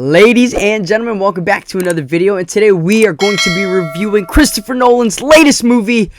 Ladies and gentlemen, welcome back to another video, and today we are going to be reviewing Christopher Nolan's latest movie,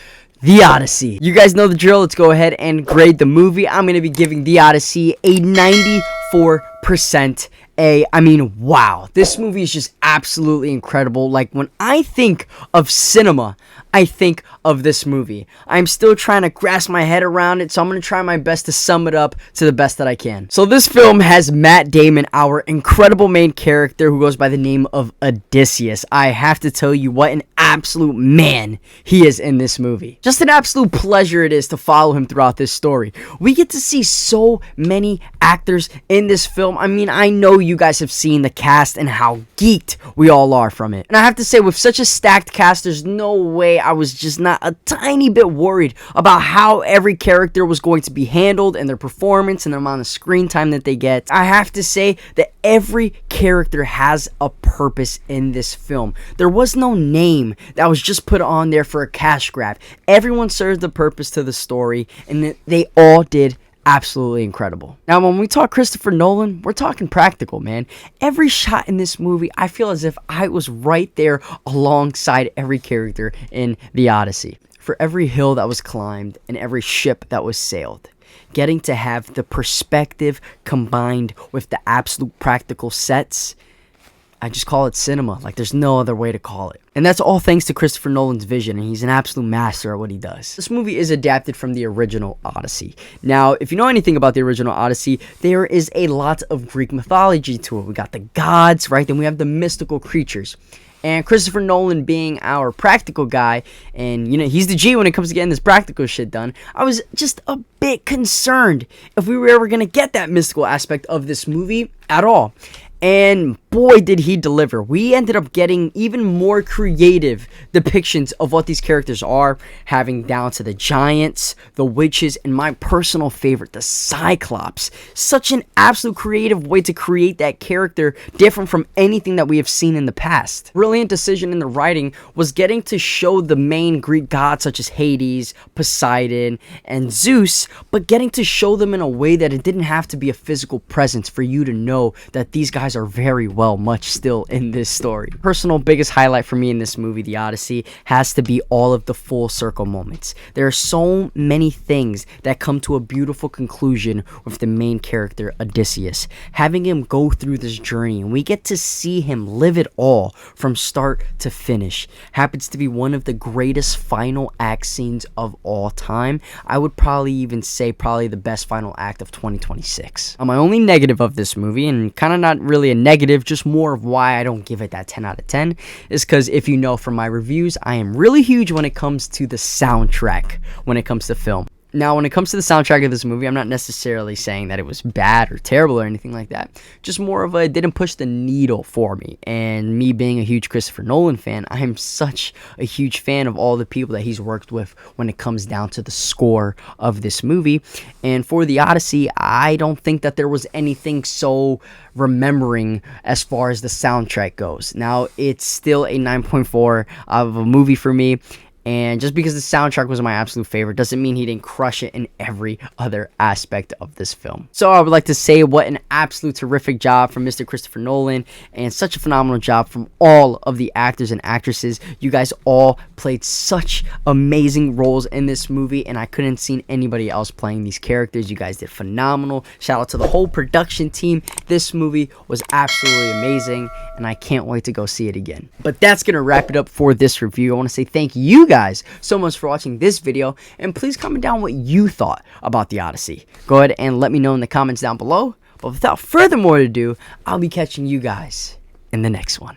The Odyssey. You guys know the drill. Let's go ahead and grade the movie. I'm going to be giving The Odyssey a 94% A. I mean, wow. This movie is just absolutely incredible. Like, when I think of cinema, I think of this movie. I'm still trying to grasp my head around it, so I'm going to try my best to sum it up to the best that I can. So this film has Matt Damon, our incredible main character who goes by the name of Odysseus. I have to tell you what an absolute man he is in this movie. Just an absolute pleasure it is to follow him throughout this story. We get to see so many actors in this film. I mean, I know you guys have seen the cast and how geeked we all are from it. And I have to say, with such a stacked cast, there's no way I was just not a tiny bit worried about how every character was going to be handled and their performance and the amount of screen time that they get. I have to say that every character has a purpose in this film. There was no name that was just put on there for a cash grab. Everyone served a purpose to the story, and they all did absolutely incredible. Now, when we talk Christopher Nolan, we're talking practical, man. Every shot in this movie, I feel as if I was right there alongside every character in The Odyssey. For every hill that was climbed and every ship that was sailed, getting to have the perspective combined with the absolute practical sets, I just call it cinema. Like, there's no other way to call it. And that's all thanks to Christopher Nolan's vision, and he's an absolute master at what he does. This movie is adapted from the original Odyssey. Now, if you know anything about the original Odyssey, there is a lot of Greek mythology to it. We got the gods, right? Then we have the mystical creatures. And Christopher Nolan being our practical guy, and you know, he's the G when it comes to getting this practical shit done, I was just a bit concerned if we were ever going to get that mystical aspect of this movie at all. And boy, did he deliver. We ended up getting even more creative depictions of what these characters are, having down to the giants, the witches, and my personal favorite, the Cyclops. Such an absolute creative way to create that character, different from anything that we have seen in the past. Brilliant decision in the writing was getting to show the main Greek gods such as Hades, Poseidon, and Zeus, but getting to show them in a way that it didn't have to be a physical presence for you to know that these guys are very much still in this story. Personal biggest highlight for me in this movie, The Odyssey, has to be all of the full circle moments. There are so many things that come to a beautiful conclusion with the main character, Odysseus. Having him go through this journey, and we get to see him live it all from start to finish. Happens to be one of the greatest final act scenes of all time. I would probably even say probably the best final act of 2026. My only negative of this movie, and kind of not really a negative, just more of why I don't give it that 10 out of 10, is because if you know from my reviews, I am really huge when it comes to the soundtrack when it comes to film. Now, when it comes to the soundtrack of this movie, I'm not necessarily saying that it was bad or terrible or anything like that. Just more of it didn't push the needle for me. And me being a huge Christopher Nolan fan, I am such a huge fan of all the people that he's worked with when it comes down to the score of this movie. And for The Odyssey, I don't think that there was anything so remembering as far as the soundtrack goes. Now, it's still a 9.4 of a movie for me. And just because the soundtrack was my absolute favorite doesn't mean he didn't crush it in every other aspect of this film. So I would like to say what an absolute terrific job from Mr. Christopher Nolan, and such a phenomenal job from all of the actors and actresses. You guys all played such amazing roles in this movie, and I couldn't see anybody else playing these characters. You guys did phenomenal. Shout out to the whole production team. This movie was absolutely amazing, and I can't wait to go see it again. But that's going to wrap it up for this review. I want to say thank you guys so much for watching this video, and please comment down what you thought about The Odyssey. Go ahead and let me know in the comments down below. But without further more ado, I'll be catching you guys in the next one.